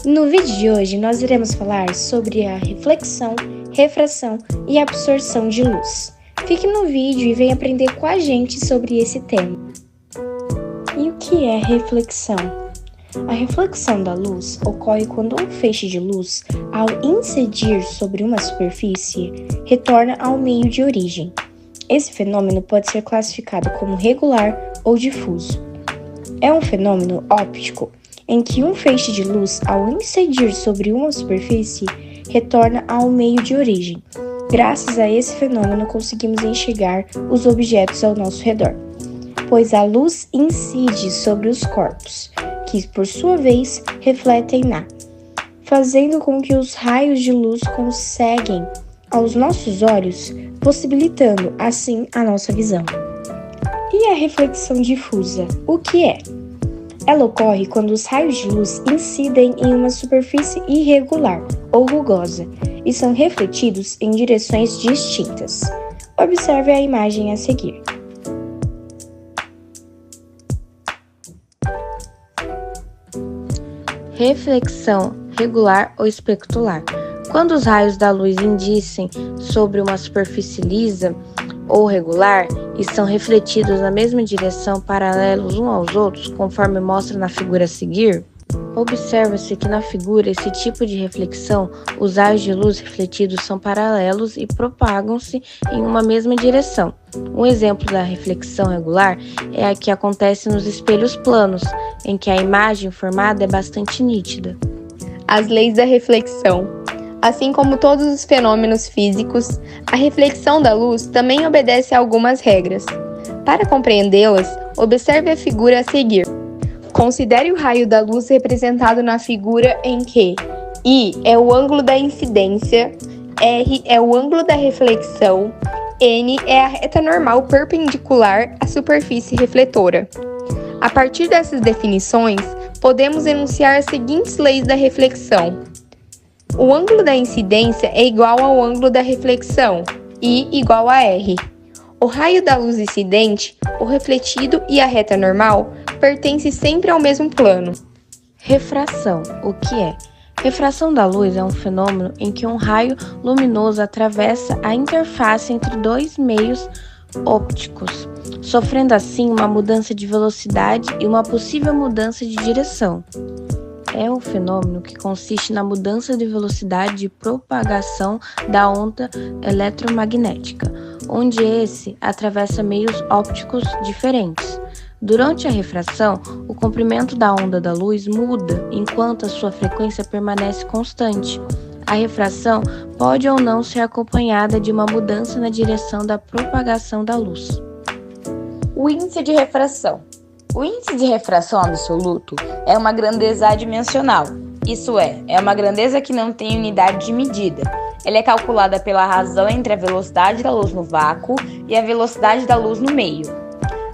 No vídeo de hoje, nós iremos falar sobre a reflexão, refração e absorção de luz. Fique no vídeo e venha aprender com a gente sobre esse tema. E o que é reflexão? A reflexão da luz ocorre quando um feixe de luz, ao incidir sobre uma superfície, retorna ao meio de origem. Esse fenômeno pode ser classificado como regular ou difuso. É um fenômeno óptico, em que um feixe de luz, ao incidir sobre uma superfície, retorna ao meio de origem. Graças a esse fenômeno, conseguimos enxergar os objetos ao nosso redor, pois a luz incide sobre os corpos, que, por sua vez, refletem fazendo com que os raios de luz conseguem aos nossos olhos, possibilitando, assim, a nossa visão. E a reflexão difusa, o que é? Ela ocorre quando os raios de luz incidem em uma superfície irregular ou rugosa e são refletidos em direções distintas. Observe a imagem a seguir. Reflexão regular ou especular. Quando os raios da luz incidem sobre uma superfície lisa ou regular e são refletidos na mesma direção, paralelos uns aos outros, conforme mostra na figura a seguir, observa-se que na figura esse tipo de reflexão, os raios de luz refletidos são paralelos e propagam-se em uma mesma direção. Um exemplo da reflexão regular é a que acontece nos espelhos planos, em que a imagem formada é bastante nítida. As leis da reflexão. Assim como todos os fenômenos físicos, a reflexão da luz também obedece a algumas regras. Para compreendê-las, observe a figura a seguir. Considere o raio da luz representado na figura em que I é o ângulo da incidência, R é o ângulo da reflexão, N é a reta normal perpendicular à superfície refletora. A partir dessas definições, podemos enunciar as seguintes leis da reflexão. O ângulo da incidência é igual ao ângulo da reflexão, I igual a R. O raio da luz incidente, o refletido e a reta normal pertencem sempre ao mesmo plano. Refração, o que é? Refração da luz é um fenômeno em que um raio luminoso atravessa a interface entre dois meios ópticos, sofrendo assim uma mudança de velocidade e uma possível mudança de direção. É um fenômeno que consiste na mudança de velocidade de propagação da onda eletromagnética, onde esse atravessa meios ópticos diferentes. Durante a refração, o comprimento da onda da luz muda, enquanto a sua frequência permanece constante. A refração pode ou não ser acompanhada de uma mudança na direção da propagação da luz. O índice de refração. O índice de refração absoluto é uma grandeza adimensional, isso é uma grandeza que não tem unidade de medida. Ela é calculada pela razão entre a velocidade da luz no vácuo e a velocidade da luz no meio.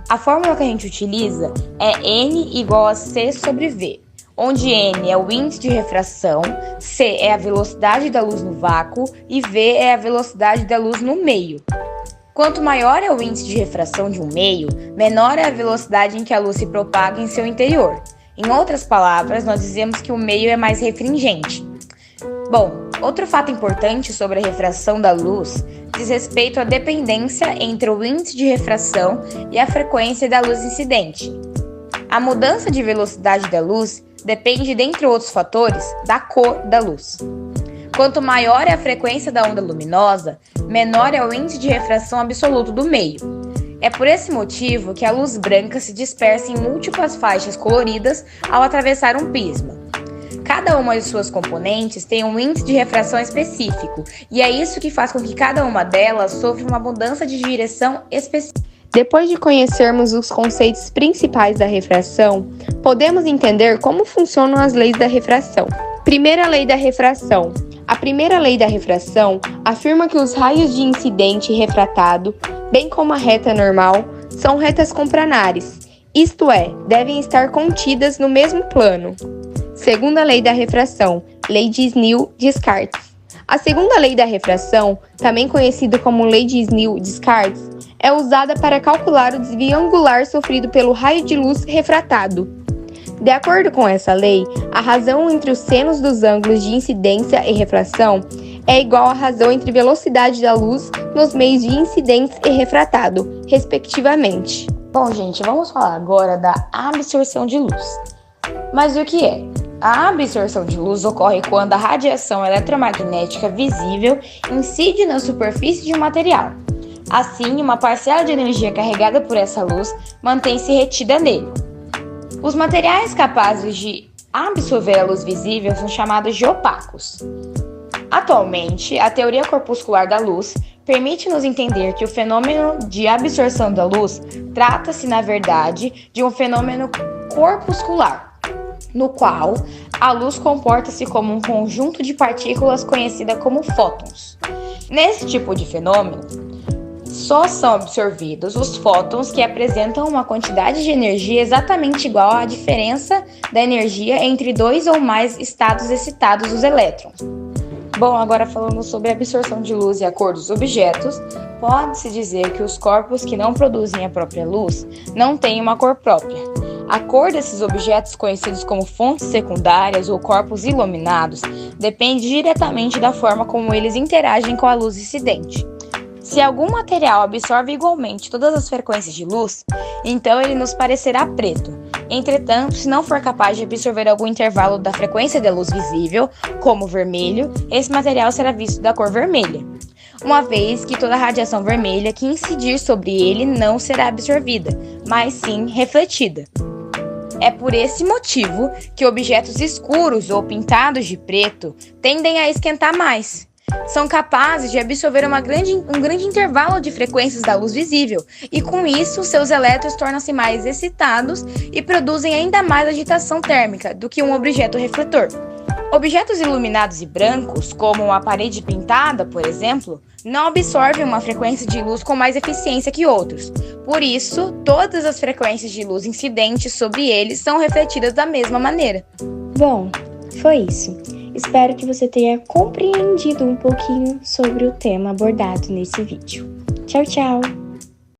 A fórmula que a gente utiliza é N igual a C sobre V, onde N é o índice de refração, C é a velocidade da luz no vácuo e V é a velocidade da luz no meio. Quanto maior é o índice de refração de um meio, menor é a velocidade em que a luz se propaga em seu interior. Em outras palavras, nós dizemos que o meio é mais refringente. Bom, outro fato importante sobre a refração da luz diz respeito à dependência entre o índice de refração e a frequência da luz incidente. A mudança de velocidade da luz depende, dentre outros fatores, da cor da luz. Quanto maior é a frequência da onda luminosa, menor é o índice de refração absoluto do meio. É por esse motivo que a luz branca se dispersa em múltiplas faixas coloridas ao atravessar um prisma. Cada uma de suas componentes tem um índice de refração específico, e é isso que faz com que cada uma delas sofra uma mudança de direção específica. Depois de conhecermos os conceitos principais da refração, podemos entender como funcionam as leis da refração. Primeira lei da refração. A primeira lei da refração afirma que os raios de incidente e refratado, bem como a reta normal, são retas complanares, isto é, devem estar contidas no mesmo plano. Segunda lei da refração, lei de Snell-Descartes. A segunda lei da refração, também conhecida como lei de Snell-Descartes, é usada para calcular o desvio angular sofrido pelo raio de luz refratado. De acordo com essa lei, a razão entre os senos dos ângulos de incidência e refração é igual à razão entre velocidade da luz nos meios de incidente e refratado, respectivamente. Bom, gente, vamos falar agora da absorção de luz. Mas o que é? A absorção de luz ocorre quando a radiação eletromagnética visível incide na superfície de um material. Assim, uma parcela de energia carregada por essa luz mantém-se retida nele. Os materiais capazes de absorver a luz visível são chamados de opacos. Atualmente, a teoria corpuscular da luz permite-nos entender que o fenômeno de absorção da luz trata-se, na verdade, de um fenômeno corpuscular, no qual a luz comporta-se como um conjunto de partículas conhecida como fótons. Nesse tipo de fenômeno, só são absorvidos os fótons que apresentam uma quantidade de energia exatamente igual à diferença da energia entre dois ou mais estados excitados dos elétrons. Bom, agora falando sobre a absorção de luz e a cor dos objetos, pode-se dizer que os corpos que não produzem a própria luz não têm uma cor própria. A cor desses objetos, conhecidos como fontes secundárias ou corpos iluminados, depende diretamente da forma como eles interagem com a luz incidente. Se algum material absorve igualmente todas as frequências de luz, então ele nos parecerá preto. Entretanto, se não for capaz de absorver algum intervalo da frequência da luz visível, como vermelho, esse material será visto da cor vermelha, uma vez que toda a radiação vermelha que incidir sobre ele não será absorvida, mas sim refletida. É por esse motivo que objetos escuros ou pintados de preto tendem a esquentar mais. São capazes de absorver um grande intervalo de frequências da luz visível, e com isso, seus elétrons tornam-se mais excitados e produzem ainda mais agitação térmica do que um objeto refletor. Objetos iluminados e brancos, como uma parede pintada, por exemplo, não absorvem uma frequência de luz com mais eficiência que outros. Por isso, todas as frequências de luz incidentes sobre eles são refletidas da mesma maneira. Bom, foi isso. Espero que você tenha compreendido um pouquinho sobre o tema abordado nesse vídeo. Tchau, tchau!